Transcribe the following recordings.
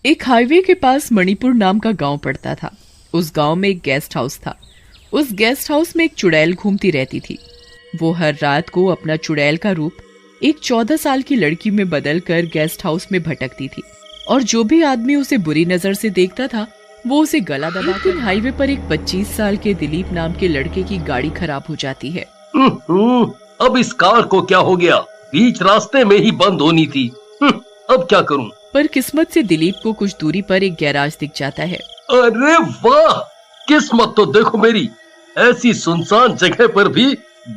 एक हाईवे के पास मणिपुर नाम का गांव पड़ता था। उस गांव में एक गेस्ट हाउस था। उस गेस्ट हाउस में एक चुड़ैल घूमती रहती थी। वो हर रात को अपना चुड़ैल का रूप एक 14 साल की लड़की में बदलकर गेस्ट हाउस में भटकती थी और जो भी आदमी उसे बुरी नजर से देखता था वो उसे गला दबाकर हाईवे पर एक 25 साल के दिलीप नाम के लड़के की गाड़ी खराब हो जाती है। अब इस कार को क्या हो गया? बीच रास्ते में ही बंद होनी थी। अब क्या करूं? पर किस्मत से दिलीप को कुछ दूरी पर एक गैराज दिख जाता है। अरे वाह, किस्मत तो देखो मेरी, ऐसी सुनसान जगह पर भी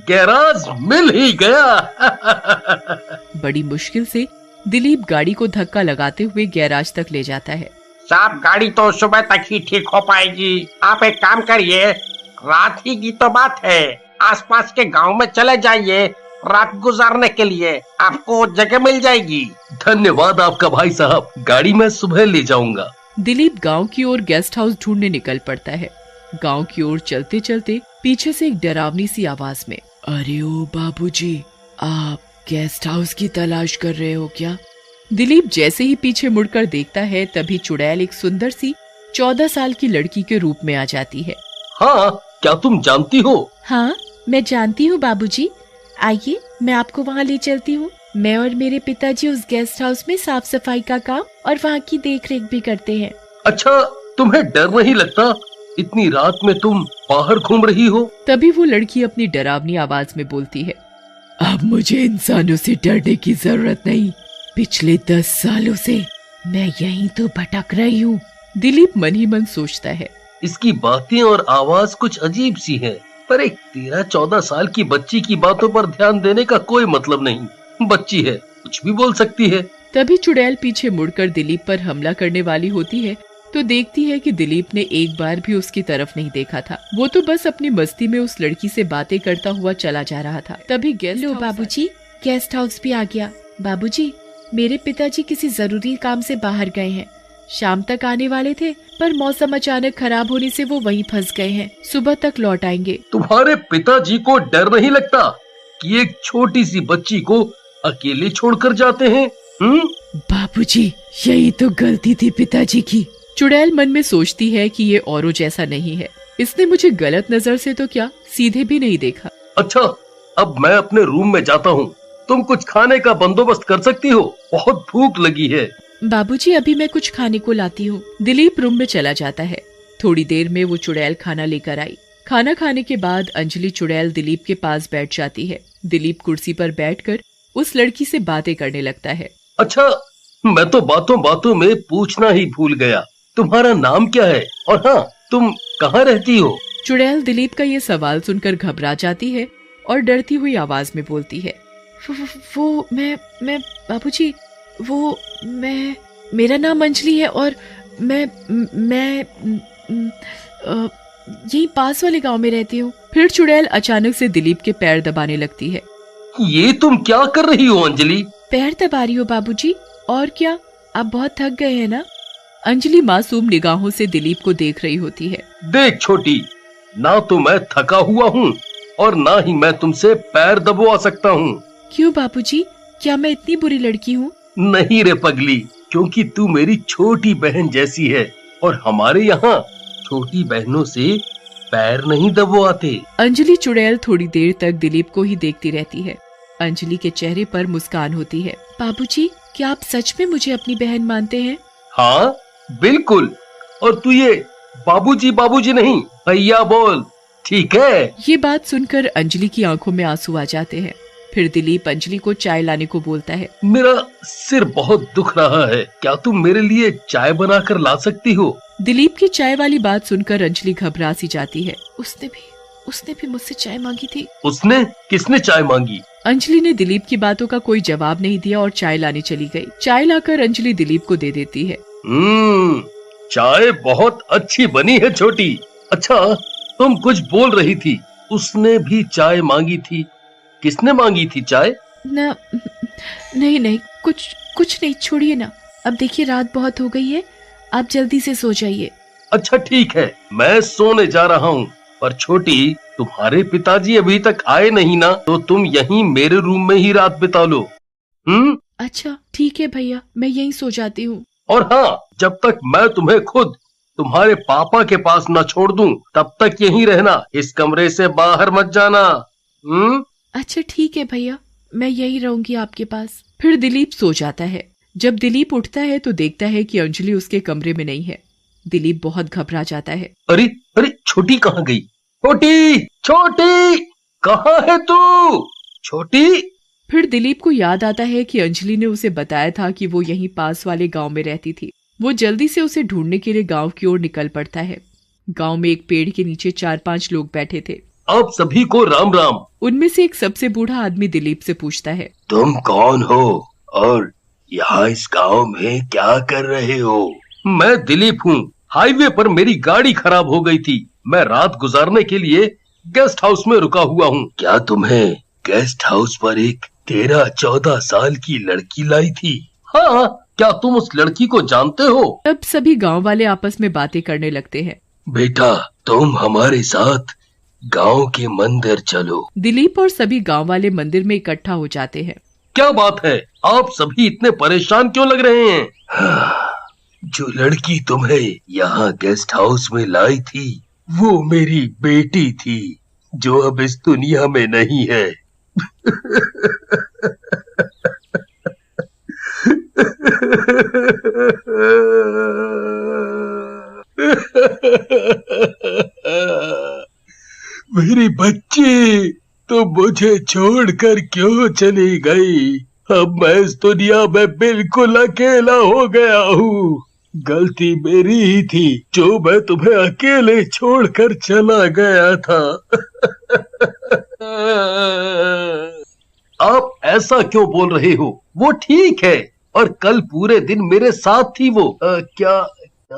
गैराज मिल ही गया। बड़ी मुश्किल से दिलीप गाड़ी को धक्का लगाते हुए गैराज तक ले जाता है। साहब, गाड़ी तो सुबह तक ही ठीक हो पाएगी। आप एक काम करिए, रात ही की तो बात है, आसपास के गांव में चले जाइए, रात गुजारने के लिए आपको जगह मिल जाएगी। धन्यवाद आपका भाई साहब, गाड़ी मैं सुबह ले जाऊंगा। दिलीप गांव की ओर गेस्ट हाउस ढूंढने निकल पड़ता है। गांव की ओर चलते चलते पीछे से एक डरावनी सी आवाज में, अरे ओ बाबूजी, आप गेस्ट हाउस की तलाश कर रहे हो क्या? दिलीप जैसे ही पीछे मुड़कर देखता है तभी चुड़ैल एक सुंदर सी 14 साल की लड़की के रूप में आ जाती है। हाँ, क्या तुम जानती हो? हाँ, मैं जानती हूँ बाबूजी। आइए, मैं आपको वहाँ ले चलती हूँ। मैं और मेरे पिताजी उस गेस्ट हाउस में साफ सफाई का काम और वहाँ की देखरेख भी करते हैं। अच्छा, तुम्हें डर नहीं लगता? इतनी रात में तुम बाहर घूम रही हो? तभी वो लड़की अपनी डरावनी आवाज में बोलती है, अब मुझे इंसानों से डरने की जरूरत नहीं। पिछले 10 सालों से मैं यहीं तो भटक रही हूँ। दिलीप मन ही मन सोचता है, इसकी बातें और आवाज कुछ अजीब सी है, पर एक 13-14 साल की बच्ची की बातों पर ध्यान देने का कोई मतलब नहीं। बच्ची है, कुछ भी बोल सकती है। तभी चुड़ैल पीछे मुड़कर दिलीप पर हमला करने वाली होती है तो देखती है कि दिलीप ने एक बार भी उसकी तरफ नहीं देखा था। वो तो बस अपनी मस्ती में उस लड़की से बातें करता हुआ चला जा रहा था। तभी लो बाबूजी, गेस्ट हाउस भी आ गया। बाबूजी, मेरे पिताजी किसी जरूरी काम से बाहर गए हैं। शाम तक आने वाले थे पर मौसम अचानक खराब होने से वो वहीं फंस गए हैं। सुबह तक लौट आएंगे। तुम्हारे पिताजी को डर नहीं लगता कि एक छोटी सी बच्ची को अकेले छोड़कर जाते हैं? बाबूजी, यही तो गलती थी पिताजी की। चुड़ैल मन में सोचती है कि ये औरों जैसा नहीं है। इसने मुझे गलत नजर से तो क्या, सीधे भी नहीं देखा। अच्छा, अब मैं अपने रूम में जाता हूँ। तुम कुछ खाने का बंदोबस्त कर सकती हो? बहुत भूख लगी है। बाबूजी, अभी मैं कुछ खाने को लाती हूँ। दिलीप रूम में चला जाता है। थोड़ी देर में वो चुड़ैल खाना लेकर आई। खाना खाने के बाद अंजलि चुड़ैल दिलीप के पास बैठ जाती है। दिलीप कुर्सी पर बैठकर उस लड़की से बातें करने लगता है। अच्छा, मैं तो बातों बातों में पूछना ही भूल गया, तुम्हारा नाम क्या है और हाँ, तुम कहाँ रहती हो? चुड़ैल दिलीप का ये सवाल सुनकर घबरा जाती है और डरती हुई आवाज में बोलती है, वो मैं बाबूजी, वो मैं, मेरा नाम अंजलि है और मैं यही पास वाले गांव में रहती हूँ। फिर चुड़ैल अचानक से दिलीप के पैर दबाने लगती है। ये तुम क्या कर रही हो अंजलि? पैर दबा रही हो बाबूजी, और क्या, आप बहुत थक गए हैं ना? अंजलि मासूम निगाहों से दिलीप को देख रही होती है। देख छोटी, ना तो मैं थका हुआ हूँ और ना ही मैं तुमसे पैर दबवा सकता हूँ। क्यों बाबूजी, क्या मैं इतनी बुरी लड़की हूँ? नहीं रे पगली, क्योंकि तू मेरी छोटी बहन जैसी है और हमारे यहाँ छोटी बहनों से पैर नहीं दबवाते। अंजलि चुड़ैल थोड़ी देर तक दिलीप को ही देखती रहती है। अंजलि के चेहरे पर मुस्कान होती है। बाबूजी, क्या आप सच में मुझे अपनी बहन मानते हैं? हाँ बिल्कुल, और तू ये बाबूजी बाबूजी नहीं, भैया बोल, ठीक है? ये बात सुनकर अंजलि की आंखों में आंसू आ जाते हैं। फिर दिलीप अंजलि को चाय लाने को बोलता है। मेरा सिर बहुत दुख रहा है, क्या तुम मेरे लिए चाय बनाकर ला सकती हो? दिलीप की चाय वाली बात सुनकर अंजलि घबरा सी जाती है। उसने भी मुझसे चाय मांगी थी। उसने? किसने चाय मांगी? अंजलि ने दिलीप की बातों का कोई जवाब नहीं दिया और चाय लाने चली गई। चाय लाकर अंजलि दिलीप को दे देती है। चाय बहुत अच्छी बनी है छोटी। अच्छा, तुम कुछ बोल रही थी, उसने भी चाय मांगी थी। किसने मांगी थी चाय? नहीं, कुछ नहीं, छोड़िए ना। अब देखिए रात बहुत हो गई है, आप जल्दी से सो जाइए। अच्छा ठीक है, मैं सोने जा रहा हूँ। पर छोटी, तुम्हारे पिताजी अभी तक आए नहीं ना, तो तुम यहीं मेरे रूम में ही रात बिता लो। अच्छा ठीक है भैया, मैं यहीं सो जाती हूँ। और हाँ, जब तक मैं तुम्हें खुद तुम्हारे पापा के पास न छोड़ दूं, तब तक यहीं रहना, इस कमरे से बाहर मत जाना। अच्छा ठीक है भैया, मैं यही रहूंगी आपके पास। फिर दिलीप सो जाता है। जब दिलीप उठता है तो देखता है कि अंजलि उसके कमरे में नहीं है। दिलीप बहुत घबरा जाता है। अरे अरे, छोटी कहाँ गई? छोटी छोटी, कहाँ है तू? छोटी। फिर दिलीप को याद आता है कि अंजलि ने उसे बताया था कि वो यहीं पास वाले गांव में रहती थी। वो जल्दी से उसे ढूंढने के लिए गांव की ओर निकल पड़ता है। गांव में एक पेड़ के नीचे 4-5 लोग बैठे थे। आप सभी को राम राम। उनमें से एक सबसे बूढ़ा आदमी दिलीप से पूछता है, तुम कौन हो और यहाँ इस गांव में क्या कर रहे हो? मैं दिलीप हूँ। हाईवे पर मेरी गाड़ी खराब हो गई थी। मैं रात गुजारने के लिए गेस्ट हाउस में रुका हुआ हूँ। क्या तुम्हें गेस्ट हाउस पर एक 13-14 साल की लड़की लाई थी? हाँ, क्या तुम उस लड़की को जानते हो? तब सभी गांव वाले आपस में बातें करने लगते हैं। बेटा, तुम हमारे साथ गांव के मंदिर चलो। दिलीप और सभी गांव वाले मंदिर में इकट्ठा हो जाते हैं। क्या बात है, आप सभी इतने परेशान क्यों लग रहे हैं? जो लड़की तुम्हें यहाँ गेस्ट हाउस में लाई थी, वो मेरी बेटी थी, जो अब इस दुनिया में नहीं है। मेरी बच्ची, तो मुझे छोड़कर क्यों चली गई? अब मैं इस दुनिया में बिल्कुल अकेला हो गया हूँ। गलती मेरी ही थी जो मैं तुम्हें अकेले छोड़कर चला गया था। आप ऐसा क्यों बोल रहे हो? वो ठीक है, और कल पूरे दिन मेरे साथ थी वो। क्या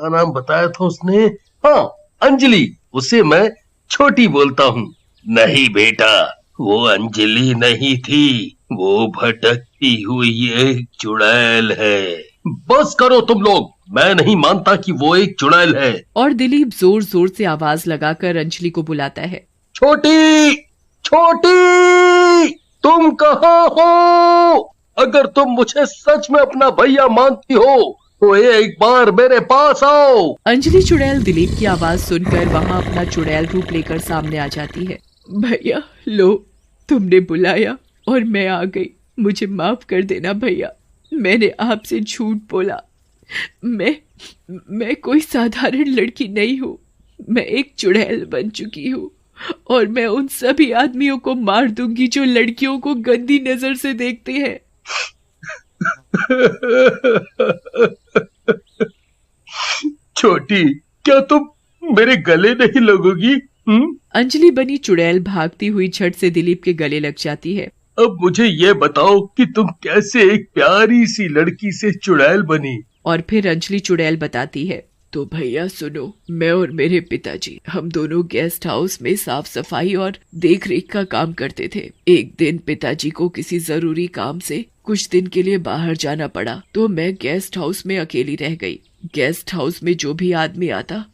नाम बताया था उसने? हाँ, अंजलि। उसे मैं छोटी बोलता हूँ। नहीं बेटा, वो अंजलि नहीं थी, वो भटकती हुई एक चुड़ैल है। बस करो तुम लोग, मैं नहीं मानता कि वो एक चुड़ैल है। और दिलीप जोर जोर से आवाज लगाकर अंजलि को बुलाता है। छोटी छोटी, तुम कहाँ हो? अगर तुम मुझे सच में अपना भैया मानती हो तो एक बार मेरे पास आओ। अंजलि चुड़ैल दिलीप की आवाज सुनकर वहाँ अपना चुड़ैल रूप लेकर सामने आ जाती है। भैया लो, तुमने बुलाया और मैं आ गई। मुझे माफ कर देना भैया, मैंने आपसे झूठ बोला। मैं कोई साधारण लड़की नहीं हूँ, मैं एक चुड़ैल बन चुकी हूँ, और मैं उन सभी आदमियों को मार दूंगी जो लड़कियों को गंदी नजर से देखते हैं। छोटी, क्या तुम मेरे गले नहीं लगोगी? अंजलि बनी चुड़ैल भागती हुई झट से दिलीप के गले लग जाती है। अब मुझे ये बताओ कि तुम कैसे एक प्यारी सी लड़की से चुड़ैल बनी? और फिर अंजलि चुड़ैल बताती है, तो भैया सुनो, मैं और मेरे पिताजी हम दोनों गेस्ट हाउस में साफ सफाई और देख रेख का काम करते थे। एक दिन पिताजी को किसी जरूरी काम से कुछ दिन के लिए बाहर जाना पड़ा, तो मैं गेस्ट हाउस में अकेली रह गई। गेस्ट हाउस में जो भी आदमी आता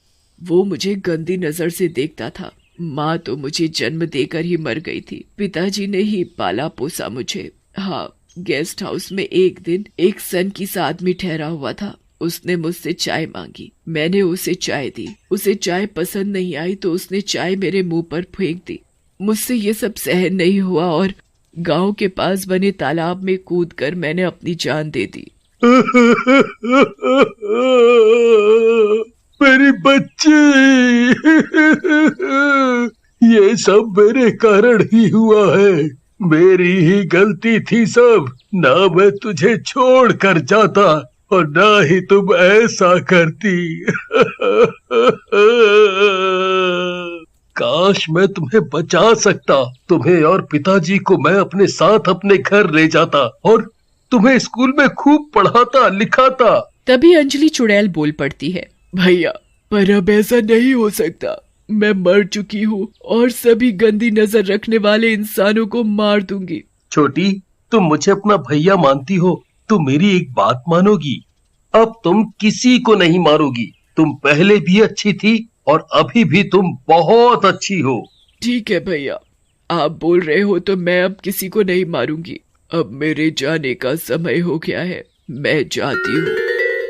वो मुझे गंदी नजर से देखता था। माँ तो मुझे जन्म देकर ही मर गई थी, पिताजी ने ही पाला पोसा मुझे। हाँ, गेस्ट हाउस में एक दिन एक सनकीस आदमी ठहरा हुआ था। उसने मुझसे चाय मांगी, मैंने उसे चाय दी। उसे चाय पसंद नहीं आई तो उसने चाय मेरे मुंह पर फेंक दी। मुझसे ये सब सहन नहीं हुआ और गांव के पास बने तालाब में कूदकर मैंने अपनी जान दे दी। मेरी बच्ची, ये सब मेरे कारण ही हुआ है, मेरी ही गलती थी सब। ना मैं तुझे छोड़ कर जाता और ना ही तुम ऐसा करती। काश मैं तुम्हें बचा सकता, तुम्हें और पिताजी को मैं अपने साथ अपने घर ले जाता और तुम्हें स्कूल में खूब पढ़ाता लिखाता। तभी अंजलि चुड़ैल बोल पड़ती है, भैया पर अब ऐसा नहीं हो सकता, मैं मर चुकी हूँ और सभी गंदी नजर रखने वाले इंसानों को मार दूंगी। छोटी, तुम मुझे अपना भैया मानती हो तो मेरी एक बात मानोगी? अब तुम किसी को नहीं मारोगी। तुम पहले भी अच्छी थी और अभी भी तुम बहुत अच्छी हो। ठीक है भैया, आप बोल रहे हो तो मैं अब किसी को नहीं मारूंगी। अब मेरे जाने का समय हो गया है, मैं जाती हूँ।